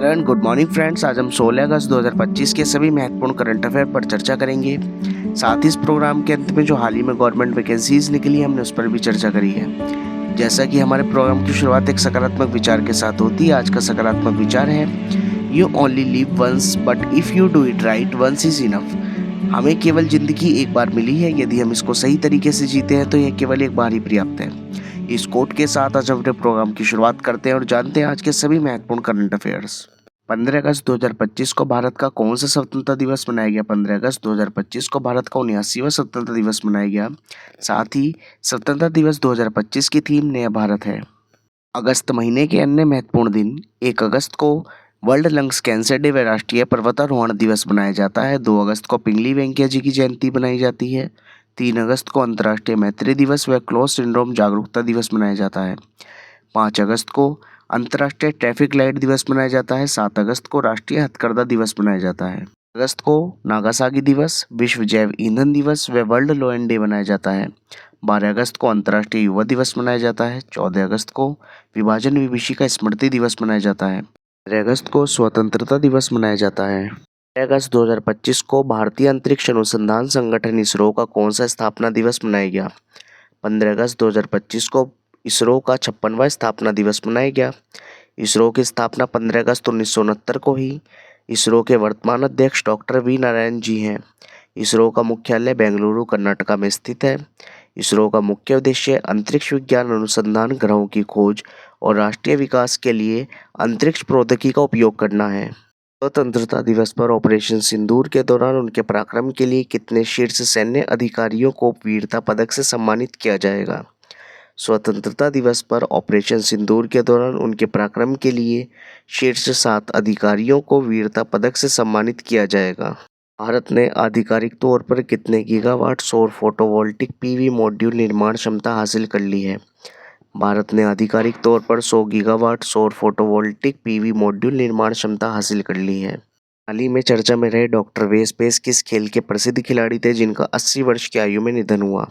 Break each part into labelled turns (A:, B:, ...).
A: And good morning friends. आज हम 16 अगस्त 2025 के सभी महत्वपूर्ण करंट अफेयर पर चर्चा करेंगे। साथ ही इस प्रोग्राम के अंत में जो हाल ही में गवर्नमेंट वैकेंसीज निकली हमने उस पर भी चर्चा करी है। जैसा कि हमारे प्रोग्राम की शुरुआत एक सकारात्मक विचार के साथ होती है, आज का सकारात्मक विचार है you only live once but if you do it right once is enough. हमें केवल जिंदगी एक बार मिली है, यदि हम इसको सही तरीके से जीते हैं तो यह केवल एक बार ही पर्याप्त है। इस कोट के साथ आज हम अपने प्रोग्राम की शुरुआत करते हैं और जानते हैं आज के सभी महत्वपूर्ण करंट अफेयर्स। 15 अगस्त 2025 को भारत का कौन सा स्वतंत्रता दिवस मनाया गया? 15 अगस्त 2025 को भारत का 79वां स्वतंत्रता दिवस मनाया गया। साथ ही स्वतंत्रता दिवस 2025 की थीम नया भारत है। अगस्त महीने के अन्य महत्वपूर्ण दिन: 1 अगस्त को वर्ल्ड लंग्स कैंसर डे व राष्ट्रीय पर्वतारोहण दिवस मनाया जाता है। 2 अगस्त को पिंगली वेंकैया जी की जयंती मनाई जाती है। 3 अगस्त को अंतर्राष्ट्रीय मैत्री दिवस व क्लोज सिंड्रोम जागरूकता दिवस मनाया जाता है। 5 अगस्त को अंतर्राष्ट्रीय ट्रैफिक लाइट दिवस मनाया जाता है। 7 अगस्त को राष्ट्रीय हथकरघा दिवस मनाया जाता है। अगस्त को नागासाकी दिवस, विश्व जैव ईंधन दिवस व वर्ल्ड लोयन डे मनाया जाता है। 12 अगस्त को अंतर्राष्ट्रीय युवा दिवस मनाया जाता है। 14 अगस्त को विभाजन विभीषिका स्मृति दिवस मनाया जाता है। 15 अगस्त को स्वतंत्रता दिवस मनाया जाता है। 15 अगस्त 2025 को भारतीय अंतरिक्ष अनुसंधान संगठन इसरो का कौन सा स्थापना दिवस मनाया गया? 15 अगस्त 2025 को इसरो का 56वां स्थापना दिवस मनाया गया। इसरो की स्थापना 15 अगस्त 1969 को हुई। इसरो के वर्तमान अध्यक्ष डॉक्टर वी नारायण जी हैं। इसरो का मुख्यालय बेंगलुरु कर्नाटका में स्थित है। इसरो का मुख्य उद्देश्य अंतरिक्ष विज्ञान अनुसंधान, ग्रहों की खोज और राष्ट्रीय विकास के लिए अंतरिक्ष प्रौद्योगिकी का उपयोग करना है। स्वतंत्रता दिवस पर ऑपरेशन सिंदूर के दौरान उनके पराक्रम के लिए कितने शीर्ष सैन्य अधिकारियों को वीरता पदक से सम्मानित किया जाएगा? स्वतंत्रता दिवस पर ऑपरेशन सिंदूर के दौरान उनके पराक्रम के लिए शीर्ष 7 अधिकारियों को वीरता पदक से सम्मानित किया जाएगा। भारत ने आधिकारिक तौर पर कितने गीगावाट सौर फोटोवोल्टिक पीवी मॉड्यूल निर्माण क्षमता हासिल कर ली है? भारत ने आधिकारिक तौर पर 100 गीगावाट सौर फोटोवोल्टिक पीवी मॉड्यूल निर्माण क्षमता हासिल कर ली है। हाल ही में चर्चा में रहे डॉक्टर वेसपेस किस खेल के प्रसिद्ध खिलाड़ी थे जिनका 80 वर्ष की आयु में निधन हुआ?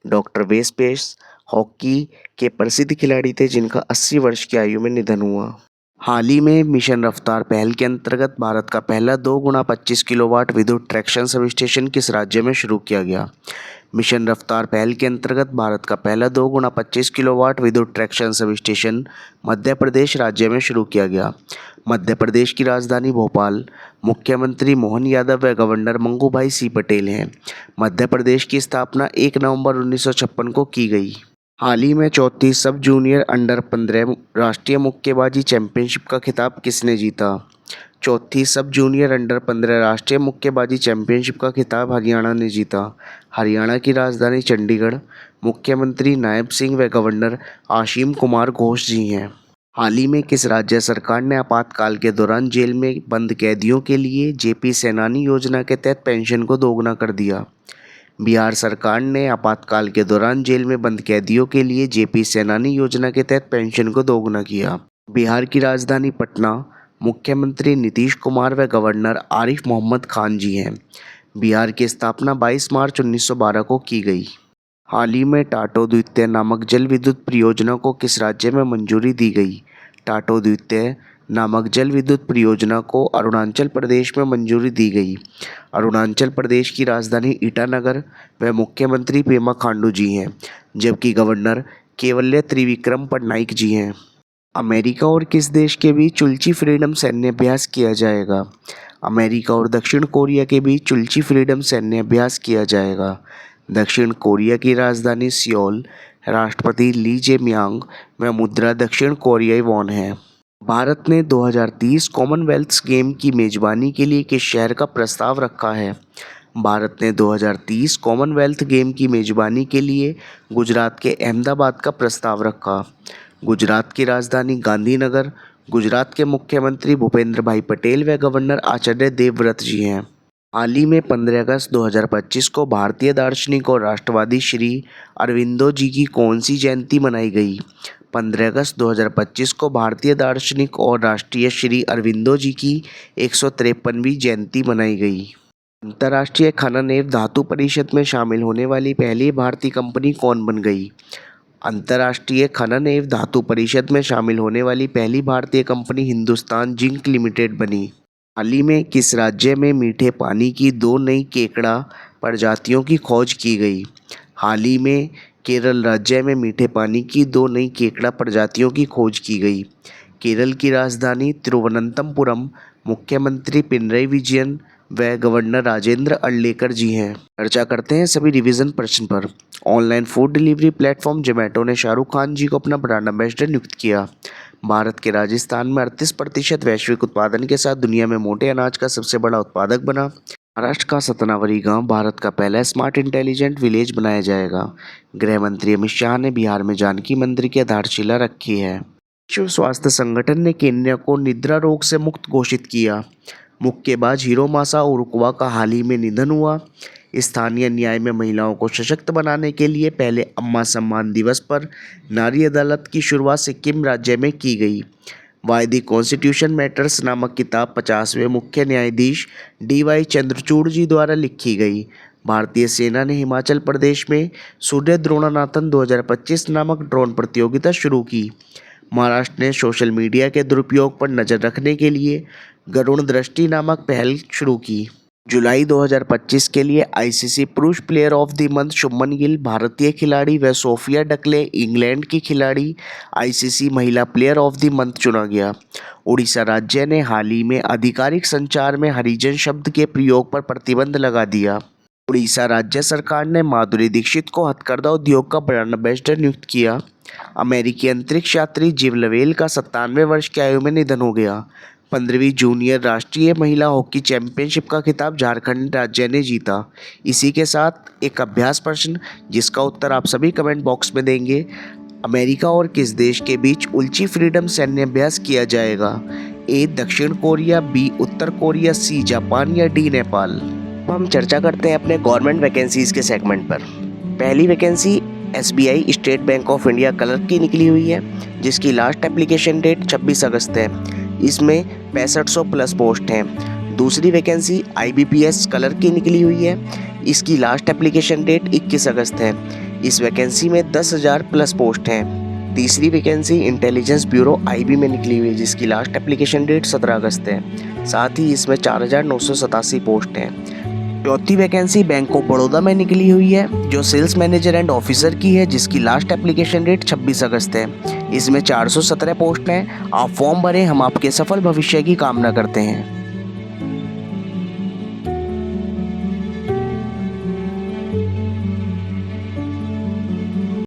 A: डॉक्टर वेसपेस हॉकी के प्रसिद्ध खिलाड़ी थे जिनका 80 वर्ष की आयु में निधन हुआ। हाल ही में मिशन रफ्तार पहल के अंतर्गत भारत का पहला 2 गुणा 25 किलोवाट विद्युत ट्रैक्शन सब स्टेशन किस राज्य में शुरू किया गया? मिशन रफ्तार पहल के अंतर्गत भारत का पहला 2 गुणा 25 किलोवाट विद्युत traction sub station Madhya Pradesh राज्य में शुरू किया गया। मध्य प्रदेश की राजधानी भोपाल। मुख्यमंत्री मोहन यादव व गवर्नर मंगूभाई सी पटेल हैं। मध्य प्रदेश की स्थापना 1 नवंबर 1956 को की गई। हाल ही में चौथी सब जूनियर अंडर 15 राष्ट्रीय मुक्केबाजी चैंपियनशिप का खिताब किसने जीता? चौथी सब जूनियर अंडर 15 राष्ट्रीय मुक्केबाजी चैंपियनशिप का खिताब हरियाणा ने जीता। हरियाणा की राजधानी चंडीगढ़। मुख्यमंत्री नायब सिंह व गवर्नर आशीम कुमार घोष जी हैं। हाल ही में किस राज्य सरकार ने आपातकाल के दौरान जेल में बंद कैदियों के लिए जेपी सेनानी योजना के तहत पेंशन को दोगुना कर दिया? बिहार सरकार ने आपातकाल के दौरान जेल में बंद कैदियों के लिए जेपी सेनानी योजना के तहत पेंशन को दोगुना किया। बिहार की राजधानी पटना। मुख्यमंत्री नीतीश कुमार व गवर्नर आरिफ मोहम्मद खान जी हैं। बिहार की स्थापना 22 मार्च 1912 को की गई। हाल ही में टाटो द्वितीय नामक जल विद्युत परियोजना को किस राज्य में मंजूरी दी गई? टाटो द्वितीय नामक जल विद्युत परियोजना को अरुणाचल प्रदेश में मंजूरी दी गई। अरुणाचल प्रदेश की राजधानी ईटानगर व मुख्यमंत्री पेमा खांडू जी हैं, जबकि गवर्नर केवल्य त्रिविक्रम पटनायक जी हैं। अमेरिका और किस देश के बीच चुल्ची फ्रीडम सैन्य अभ्यास किया जाएगा? अमेरिका और दक्षिण कोरिया के बीच चुल्ची फ्रीडम सैन्य अभ्यास किया जाएगा। दक्षिण कोरिया की राजधानी सियोल। राष्ट्रपति ली जे-म्यांग व मुद्रा दक्षिण कोरियाई वॉन है। भारत ने 2030 कॉमनवेल्थ गेम की मेजबानी के लिए किस शहर का प्रस्ताव रखा है? भारत ने 2030 कॉमनवेल्थ गेम की मेजबानी के लिए गुजरात के अहमदाबाद का प्रस्ताव रखा। गुजरात की राजधानी गांधीनगर। गुजरात के मुख्यमंत्री भूपेंद्र भाई पटेल व गवर्नर आचार्य देवव्रत जी हैं। हाल ही में 15 अगस्त 2025 को भारतीय दार्शनिक और राष्ट्रवादी श्री अरविंदो जी की कौन सी जयंती मनाई गई? 15 अगस्त 2025 को भारतीय दार्शनिक और राष्ट्रीय श्री अरविंदो जी की 153वीं जयंती मनाई गई। अंतर्राष्ट्रीय खनन एवं धातु परिषद में शामिल होने वाली पहली भारतीय कंपनी कौन बन गई? अंतर्राष्ट्रीय खनन एवं धातु परिषद में शामिल होने वाली पहली भारतीय कंपनी हिंदुस्तान जिंक लिमिटेड बनी। हाल ही में किस राज्य में मीठे पानी की 2 नई केकड़ा प्रजातियों की खोज की गई? हाल ही में केरल राज्य में मीठे पानी की 2 नई केकड़ा प्रजातियों की खोज की गई। केरल की राजधानी तिरुवनंतपुरम मुख्यमंत्री पिनरई विजयन व गवर्नर राजेंद्र अर्लेकर जी हैं। चर्चा करते हैं सभी रिवीजन प्रश्न पर। Online food delivery platform Zomato ने शाहरुख खान जी को अपना ब्रांड एम्बेसडर नियुक्त किया। भारत के राजस्थान में 38% वैश्विक उत्पादन के साथ दुनिया में मोटे अनाज का सबसे बड़ा उत्पादक बना। महाराष्ट्र का सतनावरी गांव भारत का पहला स्मार्ट इंटेलिजेंट विलेज बनाया जाएगा। गृह मंत्री अमित शाह ने बिहार में जानकी मंदिर की आधारशिला रखी है। विश्व स्वास्थ्य संगठन ने केन्या को निद्रा रोग से मुक्त घोषित किया। मुक्केबाज हिरोमासा उरुग्वा का हाल ही में निधन हुआ। स्थानीय न्याय में महिलाओं को सशक्त बनाने के लिए पहले अम्मा सम्मान दिवस पर नारी अदालत की शुरुआत सिक्किम राज्य में की गई। वाई द कॉन्स्टिट्यूशन मैटर्स नामक किताब 50वें मुख्य न्यायाधीश DY चंद्रचूड़ जी द्वारा लिखी गई। भारतीय सेना ने हिमाचल प्रदेश में सूर्य द्रोणानाथन 2025 नामक ड्रोन प्रतियोगिता शुरू की। महाराष्ट्र ने सोशल मीडिया के दुरुपयोग पर नज़र रखने के लिए गरुण दृष्टि नामक पहल शुरू की। जुलाई 2025 के लिए ICC पुरुष player of the month Shubman Gill भारतीय खिलाड़ी व सोफिया डकले इंग्लैंड की खिलाड़ी ICC महिला प्लेयर ऑफ द मंथ चुना गया। उड़ीसा राज्य ने हाल ही में आधिकारिक संचार में हरिजन शब्द के प्रयोग पर प्रतिबंध लगा दिया। उड़ीसा राज्य सरकार ने माधुरी दीक्षित को हथकरघा उद्योग का ब्रांड एम्बेसडर नियुक्त किया। अमेरिकी अंतरिक्ष यात्री जिम लवेल का 97 वर्ष की आयु में निधन हो गया। 15वीं जूनियर राष्ट्रीय महिला हॉकी चैंपियनशिप का खिताब झारखंड राज्य ने जीता। इसी के साथ एक अभ्यास प्रश्न जिसका उत्तर आप सभी कमेंट बॉक्स में देंगे। अमेरिका और किस देश के बीच उल्ची फ्रीडम सैन्य अभ्यास किया जाएगा? A दक्षिण कोरिया, B उत्तर कोरिया, C जापान या D नेपाल? अब हम चर्चा करते हैं अपने गवर्नमेंट वैकेंसीज के सेगमेंट पर। पहली vacancy SBI state bank of India clerk की निकली हुई है, जिसकी लास्ट एप्लीकेशन डेट 26 अगस्त है। इसमें 6500 प्लस पोस्ट हैं। दूसरी वैकेंसी IBPS क्लर्क की निकली हुई है, इसकी लास्ट एप्लीकेशन डेट 21 अगस्त है। इस वैकेंसी में 10,000 प्लस पोस्ट हैं। तीसरी वैकेंसी इंटेलिजेंस ब्यूरो IB में निकली हुई है, जिसकी लास्ट एप्लीकेशन डेट 17 अगस्त है। साथ ही इसमें 4,987 पोस्ट हैं। चौथी वैकेंसी बैंक ऑफ बड़ौदा में निकली हुई है, जो सेल्स मैनेजर एंड ऑफिसर की है, जिसकी लास्ट एप्लीकेशन डेट 26 अगस्त है। इसमें 417 पोस्ट हैं। आप फॉर्म भरें, हम आपके सफल भविष्य की कामना करते हैं।